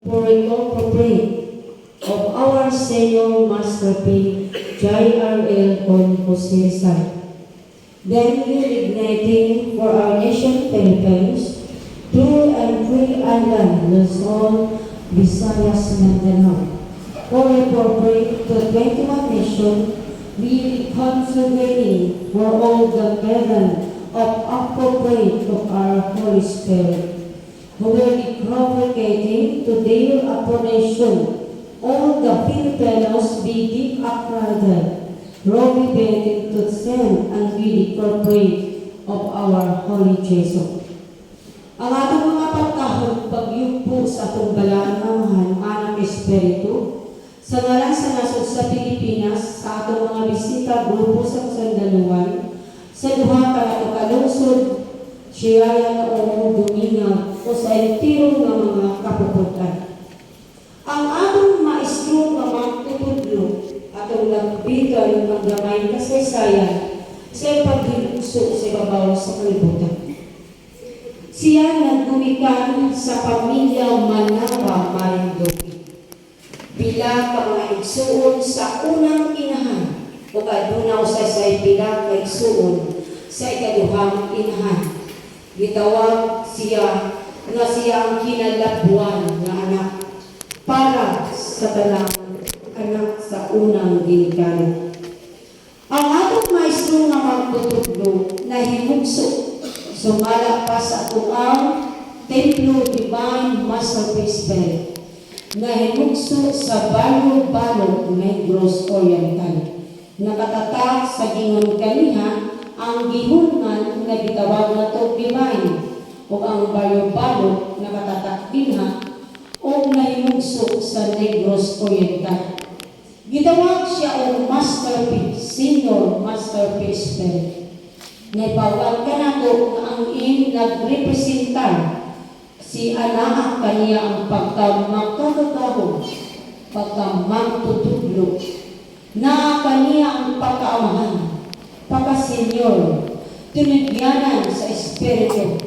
for incorporate of our senior masterpiece, J.R.L. on Jose Rizal. Then igniting for our nation Philippines, through and free island, Luzon, Visayas, Mindanao. For appropriate to 21 nations, we conservating for all the brethren of appropriate of our Holy Spirit, who will be propagating to their appellation, all the Filipinos be deep uprooted, prohibiting to send and be corporate of our Holy Jesus. Ang atong mga pagkahon, pagyupo sa atong balanamahan, anang Espiritu, sa ngalan sa nasod sa Pilipinas, sa atong mga bisita, grupo sa kasandaluan, sa duha ka kalungsod, siyaya o duminga, o sa entiro ng mga kapuputan. Ang atong maestro nga magtutudlo, atong nagbigan ng gamay kasaysayan, sa paghiluso sa ibabaw sa kalibutan. Siya nagdumikan sa pamilya Manawa Marinduque. Pila ka mga igsuon sa unang inahan, o kadunaw sa pila ka igsuon sa ikaduhang inahan. Gitawag siya nga siya ang kinalabuan na anak para sa tanang anak sa unang ginikanan. Ang atong maestro nga magtutudlo na himugso sumala pa sa tuang Templo Divine Masterpiece Spirit na himugso sa Balog-Balog Negros Oriental. Nakatatag sa gingon kaniha ang gihungan na gitawag na to Divine o ang Balog-Balog nakatatag dinha o nahimugso sa Negros Oriental. Gitawag siya o Masterpiece, Senior Masterpiece Spirit. Naipawag ka na ko na ang nagrepresentar si anak kaniya ang pagkamagkakagahog, pagkamagtutudlo, na kaniya ang pagkaamahan, pagkasenyor, tinigyanan sa Espiritu,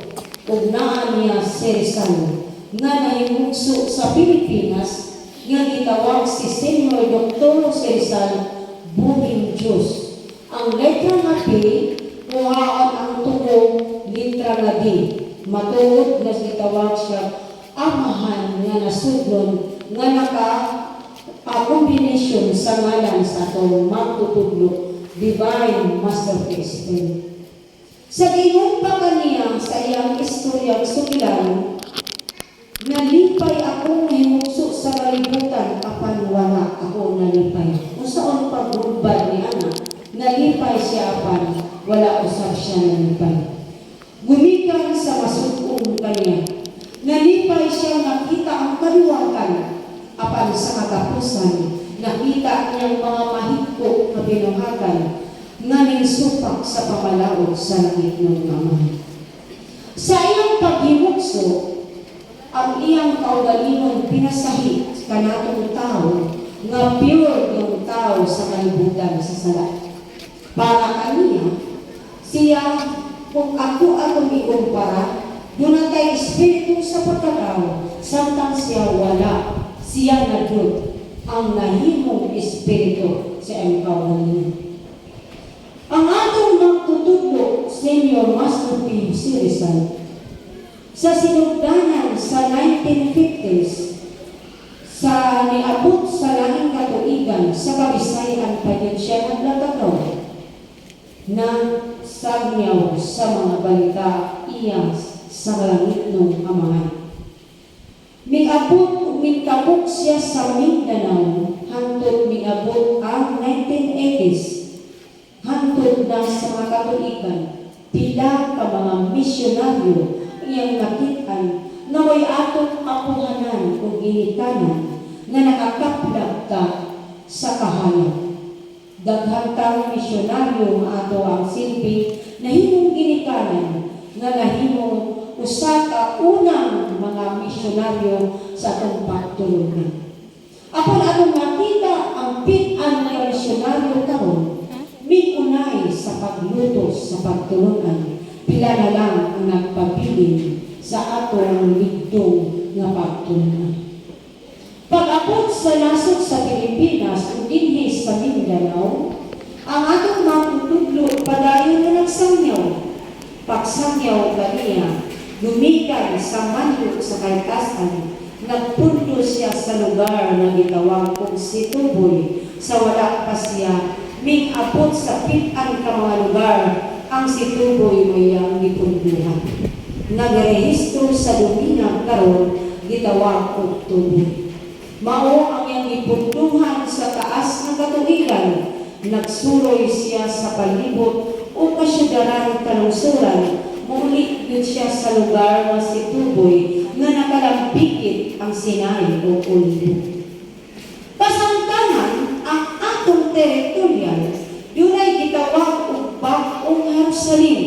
ug naa niya si Rizal, na nahimugso sa Pilipinas, nga gitawag si Senyor Dr. Rizal, Buhing Diyos. Ang letra nga P, kuhaan ang tugong litra nga D. Matuod na gitawag siya amahan nga nasudlon nga naka-kombinasyon sa ngalan sa atong magtutudlo Divine Masterpiece. Sa gingon pa kaniya sa iyang istoryang sugilan, nalipay ako himugso sa kalibutan apan wala ako nalipay. Kung saan pagbubad ni anak, nalipay siya apan wala usap siya nalipay. Gumikan sa masugong kaniya. Nalipay siya nakita ang kaliwakan apan sa katapusan nakita niyang mga mahigko na binuhagan nga ninsupak sa pamalaod sa langit ng Ama. Sa iyang paghimugso, ang iyang kaugalingon pinasahit kanatong tao nga pure yung tao sa kalibutan sa sala. Para kaniya, siya, kung ako atong ikumpara, doon kay Espiritu sa pagkatao, samtang siya wala, siya na doon ang nahimong Espiritu sa iyang kaugalingon. Ang atong magtutudlo, Senior Masterpiece Rizal, sa sinugdanan sa 1950s, sa niabot sa langing katuigan sa Kabisayan pa din siya naglatagaw na sagyaw sa mga balita iya sa langit ng Amahan. Mikabot siya sa Mindanao hantod miabot ang 1980s hantod na sa mga katuigan pila ka mga misyonaryo iyang nakitaan na way atong apuhanan o ginikanan na nakakaplag ka sa kahayag. Daghantang misyonaryo nga ato ang silbi na himong ginikanan na nahimong usa ka unang mga misyonaryo sa atong pagtulungan. Apon atong nakita ang pit-an nga misyonaryo karon, mikunay sa paglutos sa pagtulungan, pila na lang ang nagpabilin sa atong ligdong nga pagtulungan. pagsangyaw kaniya, lumikan sa mandok sa kaitasan, nagpunto siya sa lugar na gitawag kong si Tuboy, sa wala pa siya, ming abot sa pitan ka mga lugar, ang si Tuboy may ang gipunduhan. Nagrehistro sa Lumina karon gitawag kong Tuboy. Mao ang iyang gipunduhan sa taas ng katuigan, nagsuroy siya sa palibot o kasyudaran talungsuran, muli yun siya sa lugar na si Tuboy na nakalambikit ang Sinai o Olivo. Pasamtangan ang atong teritorya, yun ay gitawag og Bagong Jerusalem,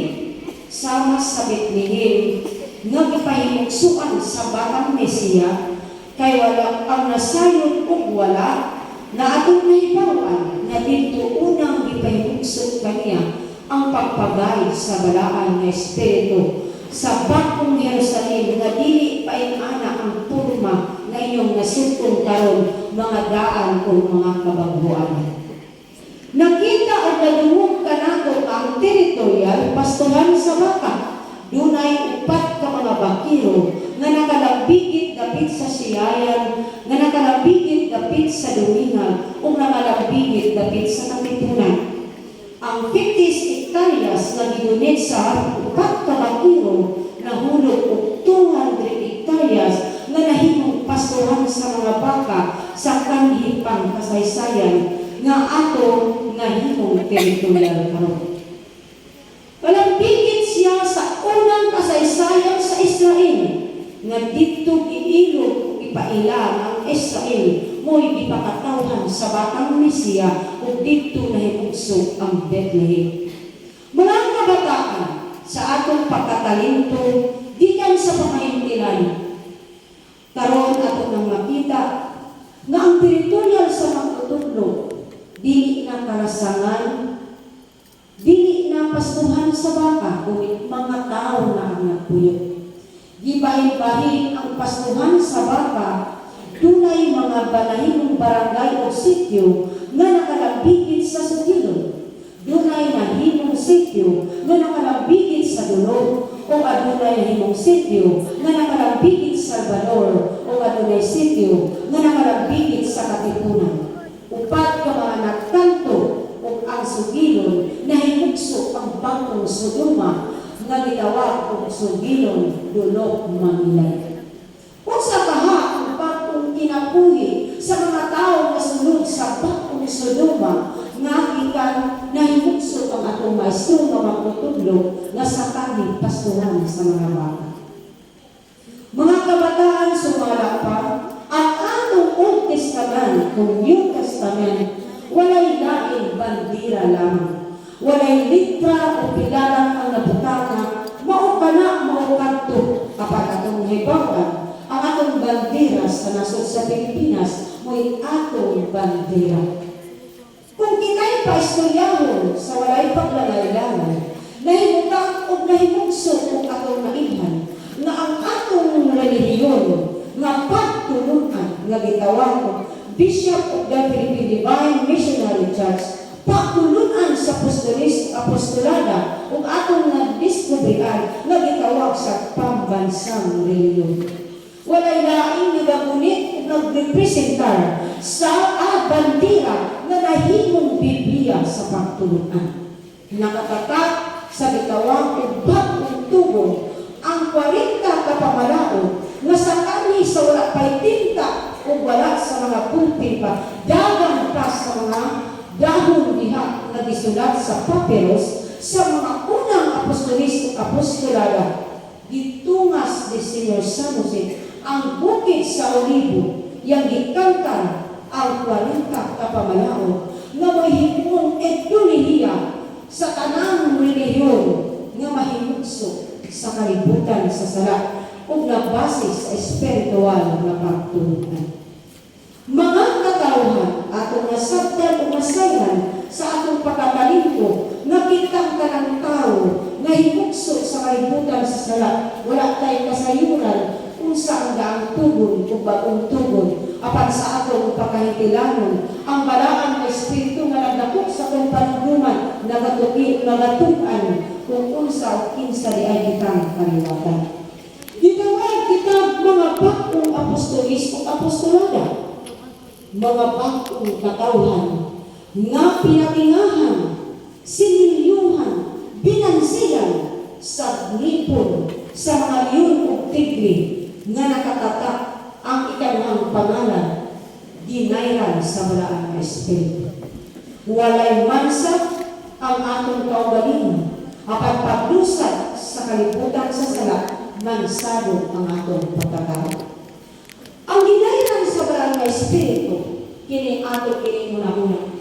sama sa Bethlehem, nga gipahimugsuan sa batang Mesiya, kay wala ang nasayod ug wala na atong nahibawan na dito unang gipahimugso kaniya ang pagpagay sa balaan nga espiritu sa Bagong Jerusalem nga dili painana ang turma na inyong nasugtong karon mga daan o mga kabaguan. Nakita at nalungog ka nato ang teritorial pastoran sa baka. Dunay upat ka mga bakiro nga nakalambigit dapit sa siyayan, nga nakalambigit dapit sa dumingan, o nakalambigit dapit sa katipunan. Ang 50 hektaryas na ginunit sa upat ka bakiro nahulog og 200 hektaryas nga nahimong pastoran sa mga baka sa kanhipang kasaysayan nga ato nahimong teritorial karon. Kalambigit siya sa unang kasaysayan sa Israel nga dito giilog ipailan ang Israel mo'y gipakatawhan sa batang Mesiya ug dito nahimugso ang Bethlehem. Mga kabataan, sa atong pagkatalinto gikan sa pamahintilan, karon ato nang makita nga ang teritorial sa magtutudlo dili na karasangan, dili na pastuhan sa baka, kundi mga tao na ang nagpuyo. Gibahin-bahin ang pastuhan sa baka, dunay mga balahimong barangay o sityo nga nakalambigit sa Sugilon. Dunay nahimong sityo nga nakalambigit sa Dulog, o adunay nahimong sityo nga nakalambigit sa Salvador, o adunay sityo nga nakalambigit sa Katipunan. Upat ka mga nagkanto o ang Sugilon na himugso ang Bagong Sodoma nga gitawag og Sugilon, Dulog, Manilay. Kung sa kaha ang bagong kinabuhi sa mga tao na sunod sa Bagong Sodoma nga ikan na himugso ang atong maestro nga magtutudlo nga sa kanhi pastuhan sa mga bata. Mga kabataan, sumala pa ang atong Old Testament kung New Testament, walay laing bandira lamang. Walay litra o pilaran ang nabutana, mao kana mao kadto kapag atong hibawan ang atong bandira sa nasod sa Pilipinas, mo'y atong bandira. Kung kinay pa istoryahon sa walay paglalay-lalay, nahimutang o nahimugso kung atong nailhan na ang atong relihiyon nga pagtulungan nga gitawag ko Bishop of the Philippine Divine Missionary Church, pagtulungan sa apostolada ug atong nagdiskubrihan nga gitawag sa pambansang relihiyon. Walay laing nagagunit ug nagrepresentar sa bandira nga nahimong Biblia sa pagtulungan. Nakatatak sa gitawag ug bagong tubo ang 40 ka pamalaod nga sa kani sa wala pay tinta o wala sa mga pulpil pa, dagan pa sa mga dahon diha na gisulat sa papyrus sa mga unang apostolada. Gitungas ni Senyor San Jose ang bukid sa Olivo, yang gikantan ang 40 ka pamalaod nga mahimong ekolohiya sa tanang relihiyon nga mahimugso sa kalibutan sa sala ug nabase sa espiritual na pagtulungan. Mga katawhan, atong nasabtan o masayhan sa atong pagkakalimpo, nga kitang kanang tao, nga himugso sa kalibutan sa sala, wala tayong kasayuran kung saan daang tugon o bagong tugon, apan sa atong pagkahitilanon, ang balaan ng espiritu nga nagdakop sa kong panugluman, nagatuan, kung unsa o kinsa di ay kitang kaliwatan. Gitawag kita mga bakong apostolis o apostolada, mga bakong katawhan nga pinatingahan, sinilyuhan, binansilan sa lipon sa mga yun o tigli nga nakatatak ang ikanang pangalan ginayran sa malaan nga Espiritu. Walay mansa ang atong kaugalingon, apan paglusad sa kalibutan sa sala, mansado ang atong pagkatao. Ang ginayran sa malaan nga Espiritu, kini ato kini muna-muna.